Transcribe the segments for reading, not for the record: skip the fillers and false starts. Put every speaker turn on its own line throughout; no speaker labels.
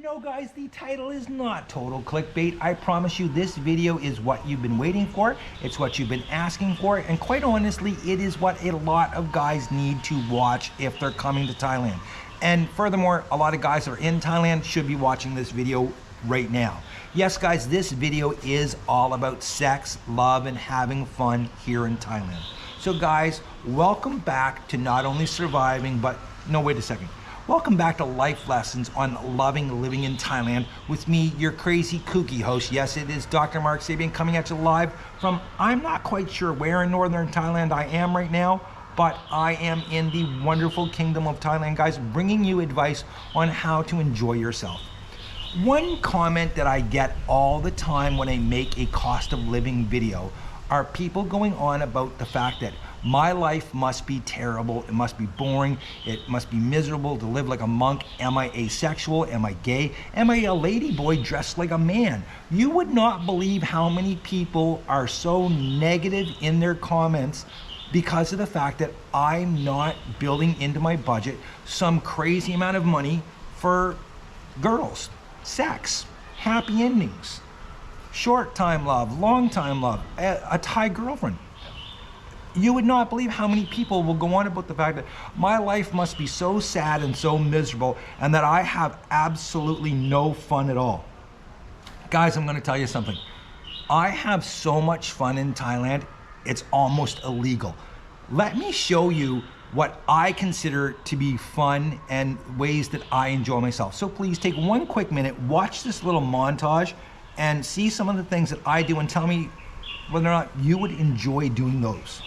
No guys, the title is not total clickbait. I promise you this video is what you've been waiting for. It's what you've been asking for, and quite honestly, it is what a lot of guys need to watch if they're coming to Thailand. And furthermore, a lot of guys that are in Thailand should be watching this video right now. Yes guys, this video is all about sex, love, and having fun here in Thailand. So guys, welcome back to not only surviving, but no, wait a second. Welcome back to Life Lessons on Loving Living in Thailand with me, your crazy kooky host. Yes, it is Dr. Mark Sabian coming at you live from, I'm not quite sure where in northern Thailand I am right now, but I am in the wonderful kingdom of Thailand, guys, bringing you advice on how to enjoy yourself. One comment that I get all the time when I make a cost of living video are people going on about the fact that my life must be terrible, it must be boring, it must be miserable to live like a monk. Am I asexual? Am I gay? Am I a lady boy dressed like a man? You would not believe how many people are so negative in their comments because of the fact that I'm not building into my budget some crazy amount of money for girls, sex, happy endings, short time love, long time love, a Thai girlfriend. You would not believe how many people will go on about the fact that my life must be so sad and so miserable and that I have absolutely no fun at all. Guys, I'm gonna tell you something. I have so much fun in Thailand, it's almost illegal. Let me show you what I consider to be fun and ways that I enjoy myself. So please take one quick minute, watch this little montage and see some of the things that I do and tell me whether or not you would enjoy doing those.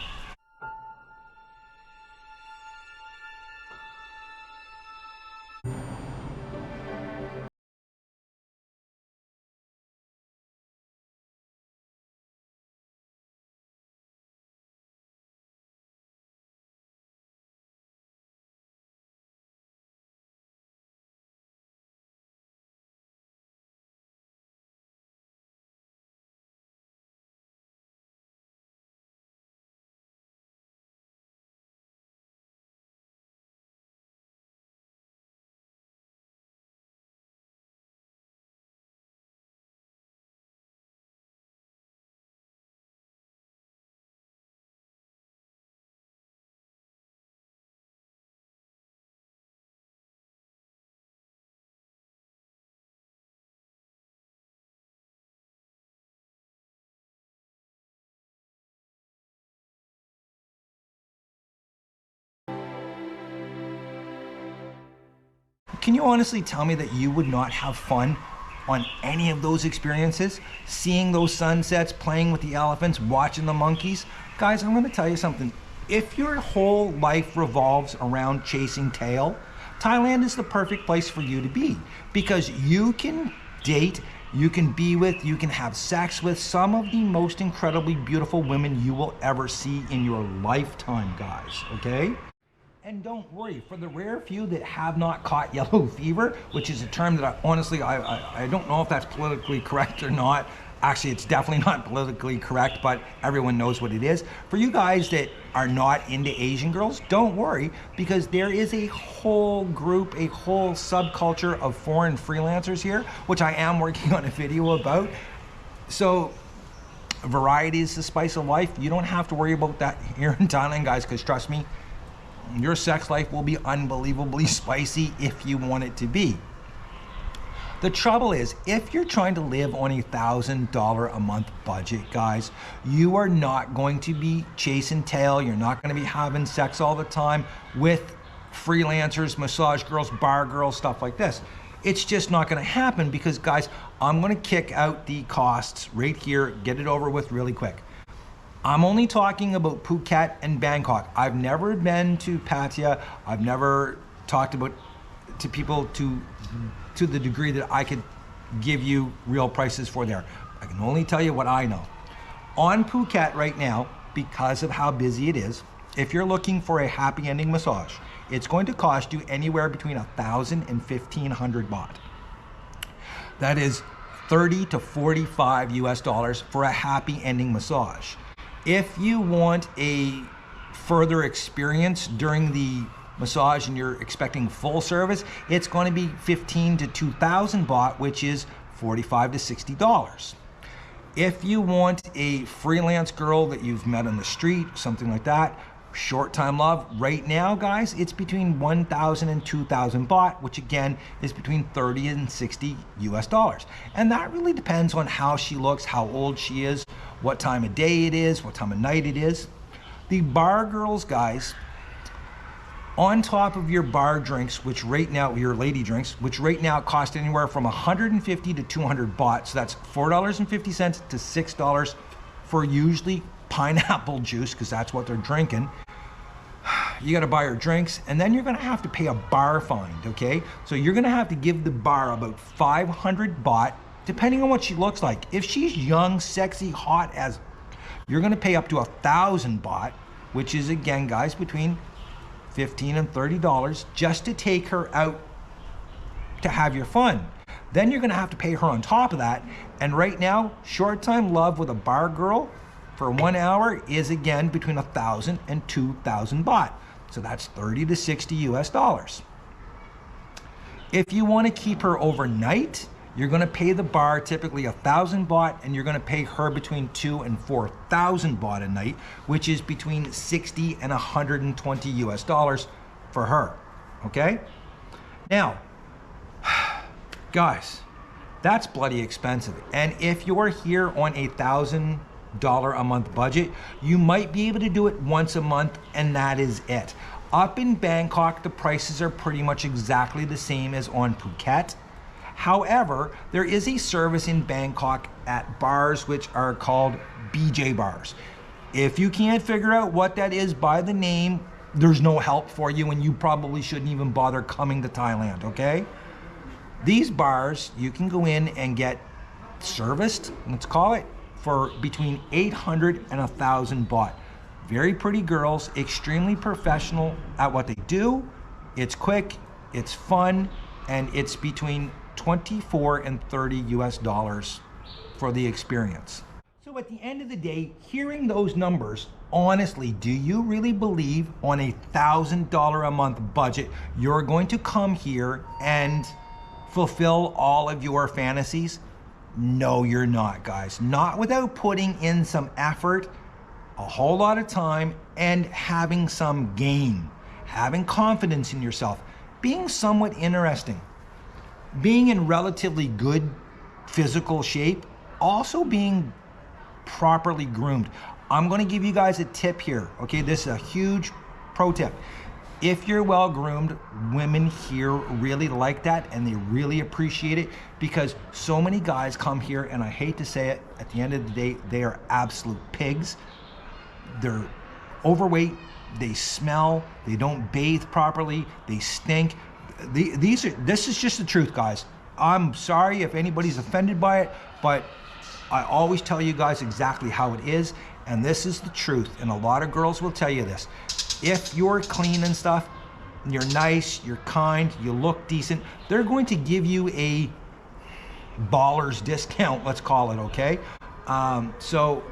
Can you honestly tell me that you would not have fun on any of those experiences? Seeing those sunsets, playing with the elephants, watching the monkeys? Guys, I'm gonna tell you something. If your whole life revolves around chasing tail, Thailand is the perfect place for you to be because you can date, you can be with, you can have sex with some of the most incredibly beautiful women you will ever see in your lifetime, guys, okay? And don't worry, for the rare few that have not caught yellow fever, which is a term that I don't know if that's politically correct or not. Actually, it's definitely not politically correct, but everyone knows what it is. For you guys that are not into Asian girls, don't worry, because there is a whole group, a whole subculture of foreign freelancers here, which I am working on a video about. So, variety is the spice of life. You don't have to worry about that here in Thailand, guys, because trust me, your sex life will be unbelievably spicy if you want it to be. The trouble is, if you're trying to live on $1,000 a month budget, guys, you are not going to be chasing tail. You're not going to be having sex all the time with freelancers, massage girls, bar girls, stuff like this. It's just not going to happen because, guys, I'm going to kick out the costs right here, get it over with really quick. I'm only talking about Phuket and Bangkok. I've never been to Pattaya. I've never talked about to people to the degree that I could give you real prices for there. I can only tell you what I know. On Phuket right now, because of how busy it is, if you're looking for a happy ending massage, it's going to cost you anywhere between 1,000 and 1,500 baht. That is 30 to 45 US dollars for a happy ending massage. If you want a further experience during the massage and you're expecting full service, it's going to be 15 to 2,000 baht, which is $45 to $60. If you want a freelance girl that you've met on the street, something like that, short time love, right now, guys, it's between 1,000 and 2,000 baht, which again is between 30 and 60 US dollars. And that really depends on how she looks, how old she is, what time of day it is, what time of night it is. The bar girls, guys, on top of your bar drinks, which right now, your lady drinks, which right now cost anywhere from 150 to 200 baht. So that's $4.50 to $6 for usually pineapple juice, because that's what they're drinking. You got to buy her drinks, and then you're going to have to pay a bar fine, okay? So you're going to have to give the bar about 500 baht, depending on what she looks like. If she's young, sexy, hot as, you're going to pay up to 1,000 baht, which is, again, guys, between $15 and $30 just to take her out to have your fun. Then you're going to have to pay her on top of that. And right now, short time love with a bar girl for 1 hour is, again, between 1,000 and 2,000 baht. So that's 30 to 60 US dollars. If you want to keep her overnight, you're going to pay the bar typically 1,000 baht, and you're going to pay her between 2,000 and 4,000 baht a night, which is between 60 and 120 US dollars for her. Okay? Now, guys, that's bloody expensive. And if you're here on a $1,000 a month budget, you might be able to do it once a month, and that is it. Up in Bangkok, the prices are pretty much exactly the same as on Phuket. However, there is a service in Bangkok at bars which are called BJ bars. If you can't figure out what that is by the name, there's no help for you, and you probably shouldn't even bother coming to Thailand, okay? These bars, you can go in and get serviced, let's call it, for between 800 and 1,000 baht. Very pretty girls, extremely professional at what they do. It's quick, it's fun, and it's between 24 and 30 US dollars for the experience. So at the end of the day, hearing those numbers, honestly, do you really believe on a $1,000 a month budget, you're going to come here and fulfill all of your fantasies? No, you're not, guys. Not without putting in some effort, a whole lot of time, and having some game, having confidence in yourself, being somewhat interesting, being in relatively good physical shape, also being properly groomed. I'm going to give you guys a tip here, okay? This is a huge pro tip. If you're well groomed, women here really like that, and they really appreciate it, because so many guys come here, and I hate to say it, at the end of the day, they are absolute pigs. They're overweight, they smell, they don't bathe properly, they stink. This is just the truth, guys. I'm sorry if anybody's offended by it, but I always tell you guys exactly how it is, and this is the truth, and a lot of girls will tell you this. If you're clean and stuff, you're nice, you're kind, you look decent, they're going to give you a baller's discount, let's call it, okay? So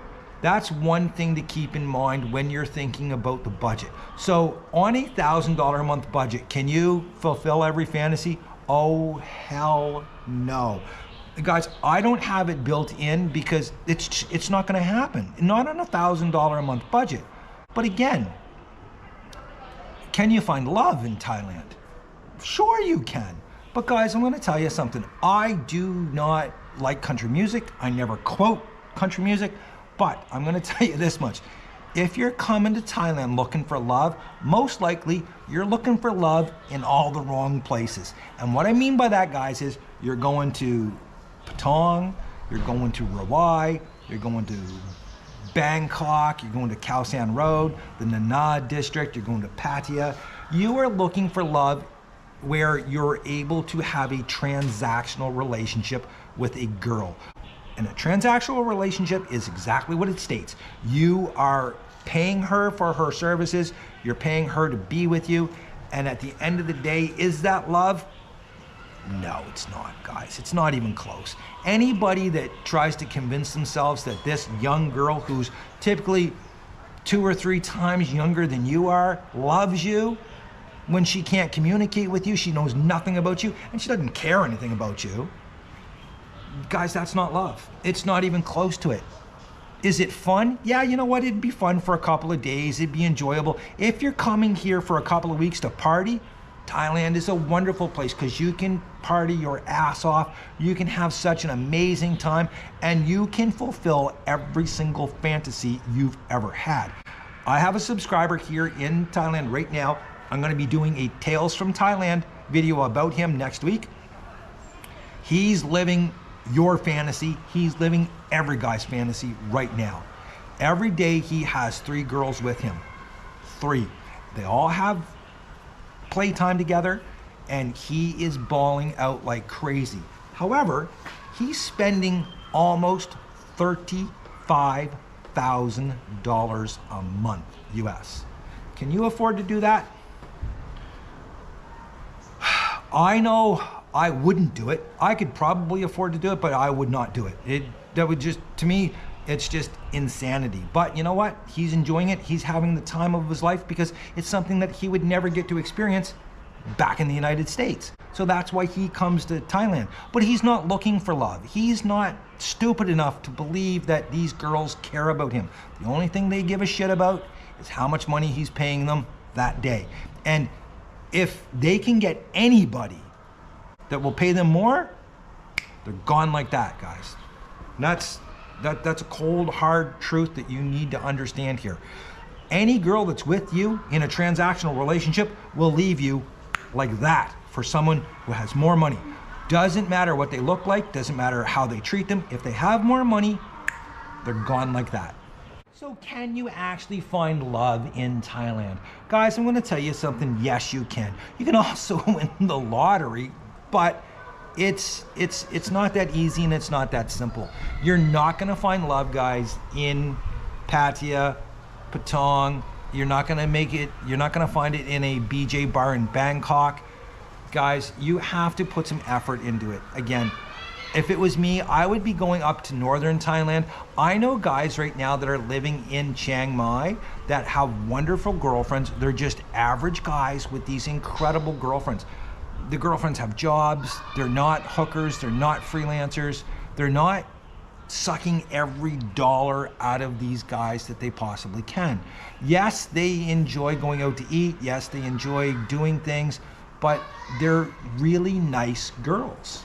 that's one thing to keep in mind when you're thinking about the budget. So on a $1,000 a month budget, can you fulfill every fantasy? Oh, hell no. Guys, I don't have it built in because it's not gonna happen. Not on a $1,000 a month budget. But again, can you find love in Thailand? Sure you can. But guys, I'm gonna tell you something. I do not like country music. I never quote country music. But I'm gonna tell you this much. If you're coming to Thailand looking for love, most likely you're looking for love in all the wrong places. And what I mean by that, guys, is you're going to Patong, you're going to Rawai, you're going to Bangkok, you're going to Khao San Road, the Nana district, you're going to Pattaya. You are looking for love where you're able to have a transactional relationship with a girl. And a transactional relationship is exactly what it states. You are paying her for her services, you're paying her to be with you, and at the end of the day, is that love? No, it's not, guys. It's not even close. Anybody that tries to convince themselves that this young girl who's typically 2 or 3 times younger than you are loves you, when she can't communicate with you, she knows nothing about you, and she doesn't care anything about you. Guys, that's not love. It's not even close to it. Is it fun? Yeah, you know what? It'd be fun for a couple of days. It'd be enjoyable. If you're coming here for a couple of weeks to party, Thailand is a wonderful place because you can party your ass off. You can have such an amazing time, and you can fulfill every single fantasy you've ever had. I have a subscriber here in Thailand right now. I'm going to be doing a Tales from Thailand video about him next week. He's living your fantasy. He's living every guy's fantasy right now. Every day he has 3 girls with him. 3. They all have playtime together, and he is balling out like crazy. However, he's spending almost $35,000 a month US. Can you afford to do that? I know I wouldn't do it. I could probably afford to do it, but I would not do it. That would just, to me, it's just insanity. But you know what? He's enjoying it. He's having the time of his life because it's something that he would never get to experience back in the United States. So that's why he comes to Thailand. But he's not looking for love. He's not stupid enough to believe that these girls care about him. The only thing they give a shit about is how much money he's paying them that day. And if they can get anybody that will pay them more, they're gone like that, guys. And that's a cold, hard truth that you need to understand here. Any girl that's with you in a transactional relationship will leave you like that for someone who has more money. Doesn't matter what they look like, doesn't matter how they treat them. If they have more money, they're gone like that. So can you actually find love in Thailand? Guys, I'm gonna tell you something. Yes, you can. You can also win the lottery, but it's not that easy and it's not that simple. You're not gonna find love, guys, in Pattaya, Patong. You're not gonna find it in a BJ bar in Bangkok. Guys, you have to put some effort into it. Again, if it was me, I would be going up to northern Thailand. I know guys right now that are living in Chiang Mai that have wonderful girlfriends. They're just average guys with these incredible girlfriends. The girlfriends have jobs. They're not hookers. They're not freelancers. They're not sucking every dollar out of these guys that they possibly can. Yes, they enjoy going out to eat. Yes, they enjoy doing things, but they're really nice girls.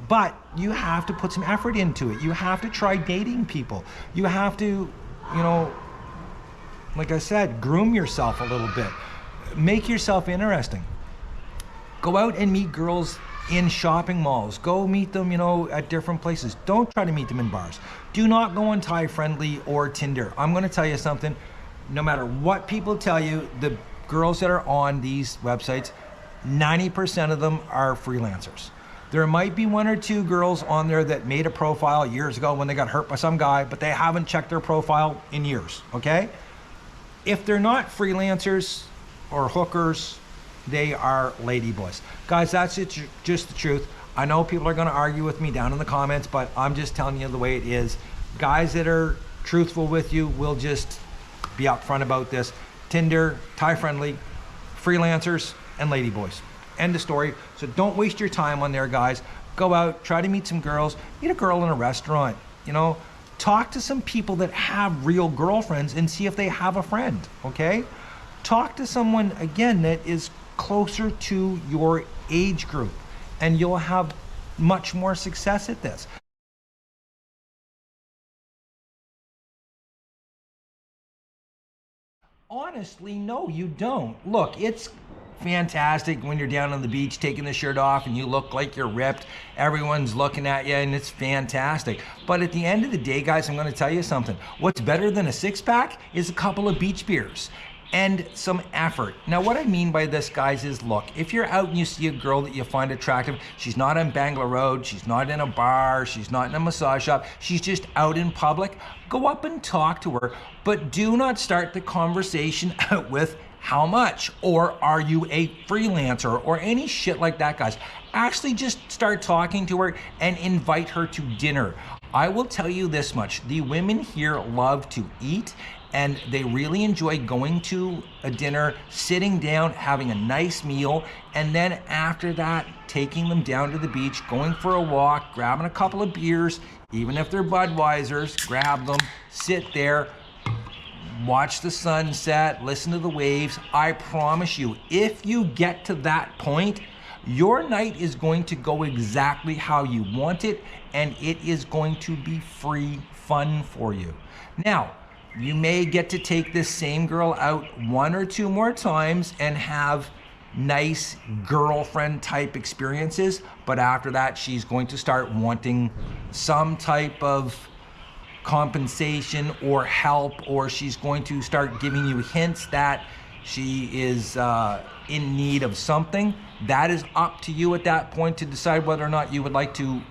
But you have to put some effort into it. You have to try dating people. You have to, you know, like I said, groom yourself a little bit. Make yourself interesting. Go out and meet girls in shopping malls. Go meet them, you know, at different places. Don't try to meet them in bars. Do not go on Thai Friendly or Tinder. I'm gonna tell you something. No matter what people tell you, the girls that are on these websites, 90% of them are freelancers. There might be 1 or 2 girls on there that made a profile years ago when they got hurt by some guy, but they haven't checked their profile in years, okay? If they're not freelancers or hookers, they are ladyboys. Guys, that's just the truth. I know people are gonna argue with me down in the comments, but I'm just telling you the way it is. Guys that are truthful with you will just be upfront about this. Tinder, Thai Friendly, freelancers, and ladyboys. End of story. So don't waste your time on there, guys. Go out, try to meet some girls. Meet a girl in a restaurant, you know. Talk to some people that have real girlfriends and see if they have a friend, okay? Talk to someone, again, that is closer to your age group, and you'll have much more success at this. Honestly, no, you don't. Look, it's fantastic when you're down on the beach taking the shirt off and you look like you're ripped. Everyone's looking at you and it's fantastic. But at the end of the day, guys, I'm gonna tell you something. What's better than a 6-pack is a couple of beach beers and some effort. Now, what I mean by this, guys, is look, if you're out and you see a girl that you find attractive, she's not on Bangla Road, she's not in a bar, she's not in a massage shop, she's just out in public, go up and talk to her, but do not start the conversation out with How much? Or are you a freelancer? Or any shit like that, guys. Actually just start talking to her and invite her to dinner. I will tell you this much, the women here love to eat, and they really enjoy going to a dinner, sitting down, having a nice meal, and then after that, taking them down to the beach, going for a walk, grabbing a couple of beers, even if they're Budweisers, grab them, sit there, watch the sunset, listen to the waves. I promise you, if you get to that point, your night is going to go exactly how you want it, and it is going to be free fun for you. Now, you may get to take this same girl out 1 or 2 more times and have nice girlfriend type experiences, but after that, she's going to start wanting some type of compensation or help, or she's going to start giving you hints that she is in need of something. That is up to you at that point to decide whether or not you would like to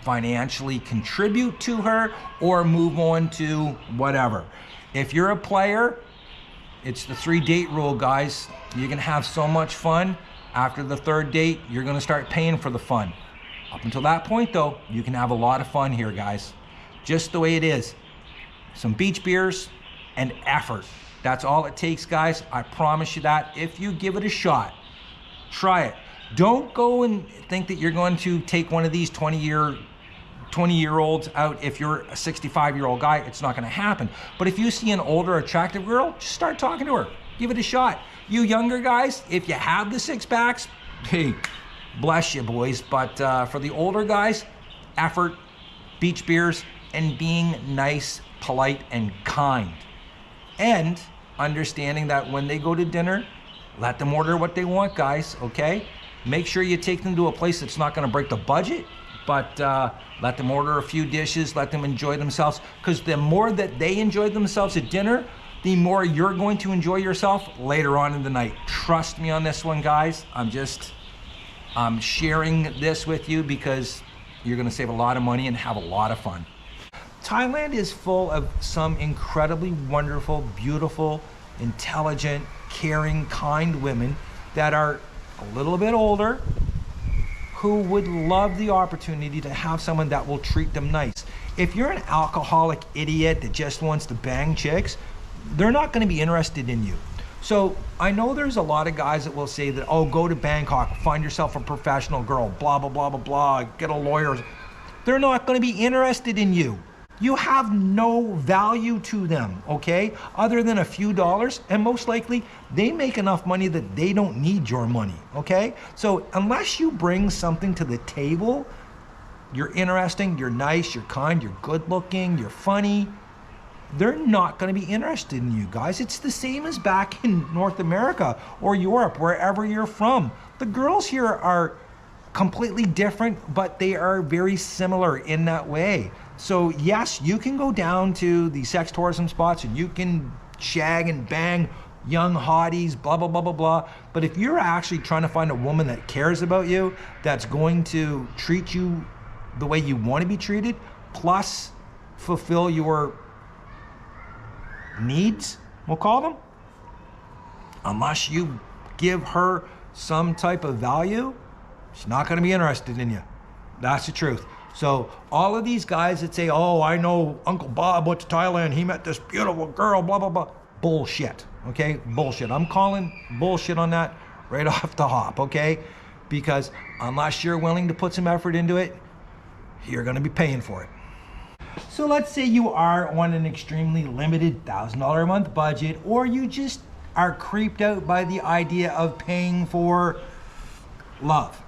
financially contribute to her or move on to whatever. If you're a player, it's the 3-date rule, guys. You can have so much fun. After the 3rd date, you're gonna start paying for the fun. Up until that point though, you can have a lot of fun here, guys. Just the way it is. Some beach beers and effort. That's all it takes, guys. I promise you that. If you give it a shot, try it. Don't go and think that you're going to take one of these 20-year-olds out. If you're a 65-year-old guy, it's not going to happen. But if you see an older, attractive girl, just start talking to her. Give it a shot. You younger guys, if you have the 6-packs, hey, bless you, boys. But for the older guys, effort, beach beers, and being nice, polite, and kind. And understanding that when they go to dinner, let them order what they want, guys, okay? Make sure you take them to a place that's not gonna break the budget, but let them order a few dishes, let them enjoy themselves, because the more that they enjoy themselves at dinner, the more you're going to enjoy yourself later on in the night. Trust me on this one, guys. I'm sharing this with you because you're gonna save a lot of money and have a lot of fun. Thailand is full of some incredibly wonderful, beautiful, intelligent, caring, kind women that are a little bit older who would love the opportunity to have someone that will treat them nice. If you're an alcoholic idiot that just wants to bang chicks, they're not going to be interested in you. So I know there's a lot of guys that will say that, oh, go to Bangkok, find yourself a professional girl, blah, blah, blah, blah, blah, get a lawyer. They're not going to be interested in you. You have no value to them, okay? Other than a few dollars, and most likely they make enough money that they don't need your money, okay? So unless you bring something to the table, you're interesting, you're nice, you're kind, you're good looking, you're funny, they're not gonna be interested in you, guys. It's the same as back in North America or Europe, wherever you're from. The girls here are completely different, but they are very similar in that way. So yes, you can go down to the sex tourism spots and you can shag and bang young hotties, blah, blah, blah, blah, blah. But if you're actually trying to find a woman that cares about you, that's going to treat you the way you want to be treated, plus fulfill your needs, we'll call them, unless you give her some type of value, she's not going to be interested in you. That's the truth. So all of these guys that say, oh, I know Uncle Bob went to Thailand, he met this beautiful girl, blah, blah, blah. Bullshit, okay? Bullshit. I'm calling bullshit on that right off the hop, okay? Because unless you're willing to put some effort into it, you're gonna be paying for it. So let's say you are on an extremely limited $1,000 a month budget, or you just are creeped out by the idea of paying for love.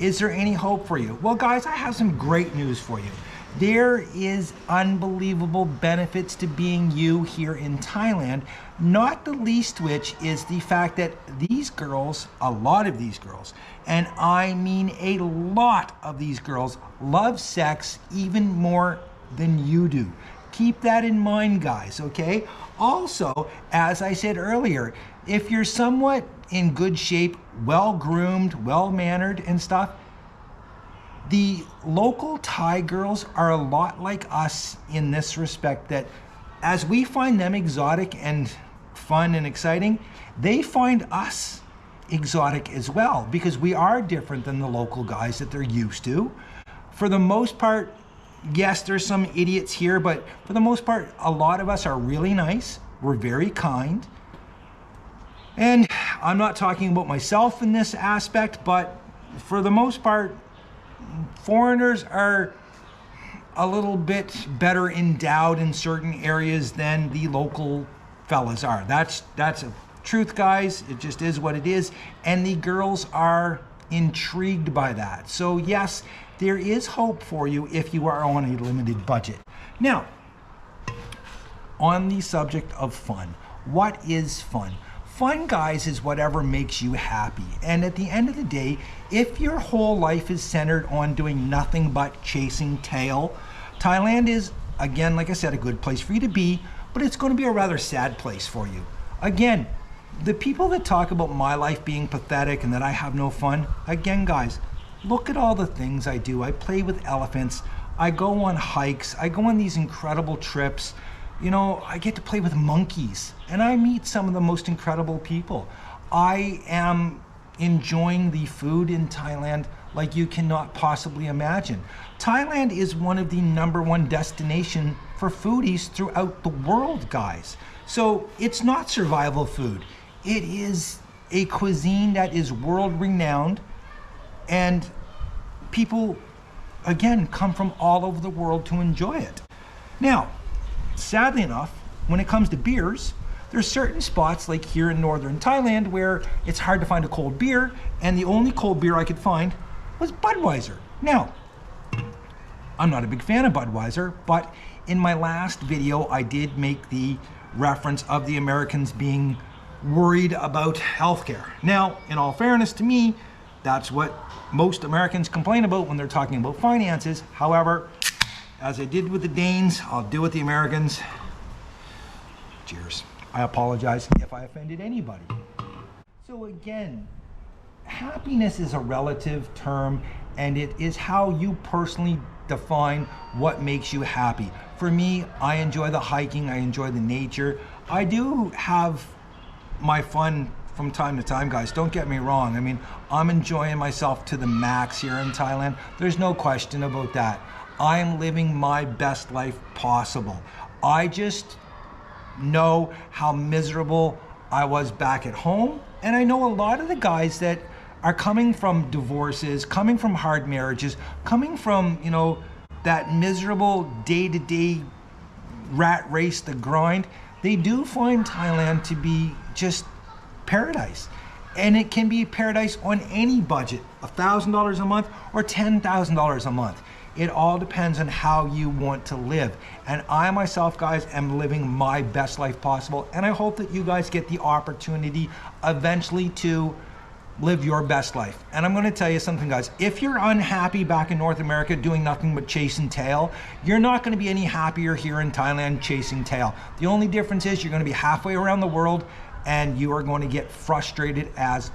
Is there any hope for you? Well, guys, I have some great news for you. There is unbelievable benefits to being you here in Thailand, not the least which is the fact that these girls, a lot of these girls, and I mean a lot of these girls, love sex even more than you do. Keep that in mind, guys, okay? Also, as I said earlier, if you're somewhat in good shape, well-groomed, well-mannered and stuff, the local Thai girls are a lot like us in this respect, that as we find them exotic and fun and exciting, they find us exotic as well, because we are different than the local guys that they're used to. For the most part, yes, there's some idiots here, but for the most part, a lot of us are really nice. We're very kind. And I'm not talking about myself in this aspect, but for the most part, foreigners are a little bit better endowed in certain areas than the local fellas are. That's a truth, guys. It just is what it is. And the girls are intrigued by that. So yes, there is hope for you if you are on a limited budget. Now, on the subject of fun, what is fun? Fun, guys, is whatever makes you happy. And at the end of the day, if your whole life is centered on doing nothing but chasing tail, Thailand is, again, like I said, a good place for you to be, but it's going to be a rather sad place for you. Again, the people that talk about my life being pathetic and that I have no fun, again, guys, look at all the things I do. I play with elephants. I go on hikes. I go on these incredible trips. You know, I get to play with monkeys and I meet some of the most incredible people. I am enjoying the food in Thailand like you cannot possibly imagine. Thailand is one of the #1 destination for foodies throughout the world, guys. So it's not survival food. It is a cuisine that is world renowned, and people, again, come from all over the world to enjoy it. Now, sadly enough, when it comes to beers, there's certain spots like here in northern Thailand where it's hard to find a cold beer, and the only cold beer I could find was Budweiser. Now, I'm not a big fan of Budweiser, but in my last video, I did make the reference of the Americans being worried about healthcare. Now, in all fairness to me, that's what most Americans complain about when they're talking about finances. However, as I did with the Danes, I'll do with the Americans. Cheers. I apologize if I offended anybody. So again, happiness is a relative term, and it is how you personally define what makes you happy. For me, I enjoy the hiking, I enjoy the nature. I do have my fun from time to time, guys. Don't get me wrong. I mean, I'm enjoying myself to the max here in Thailand. There's no question about that. I am living my best life possible. I just know how miserable I was back at home. And I know a lot of the guys that are coming from divorces, coming from hard marriages, coming from, you know, that miserable day-to-day rat race, the grind. They do find Thailand to be just paradise. And it can be paradise on any budget, $1,000 a month or $10,000 a month. It all depends on how you want to live. And I myself, guys, am living my best life possible. And I hope that you guys get the opportunity eventually to live your best life. And I'm gonna tell you something, guys. If you're unhappy back in North America doing nothing but chasing tail, you're not gonna be any happier here in Thailand chasing tail. The only difference is you're gonna be halfway around the world and you are going to get frustrated as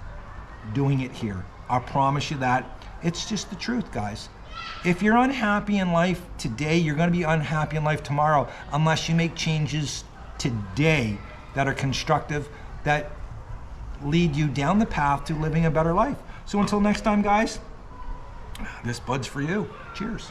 doing it here. I promise you that. It's just the truth, guys. If you're unhappy in life today, you're going to be unhappy in life tomorrow unless you make changes today that are constructive, that lead you down the path to living a better life. So until next time, guys, this bud's for you. Cheers.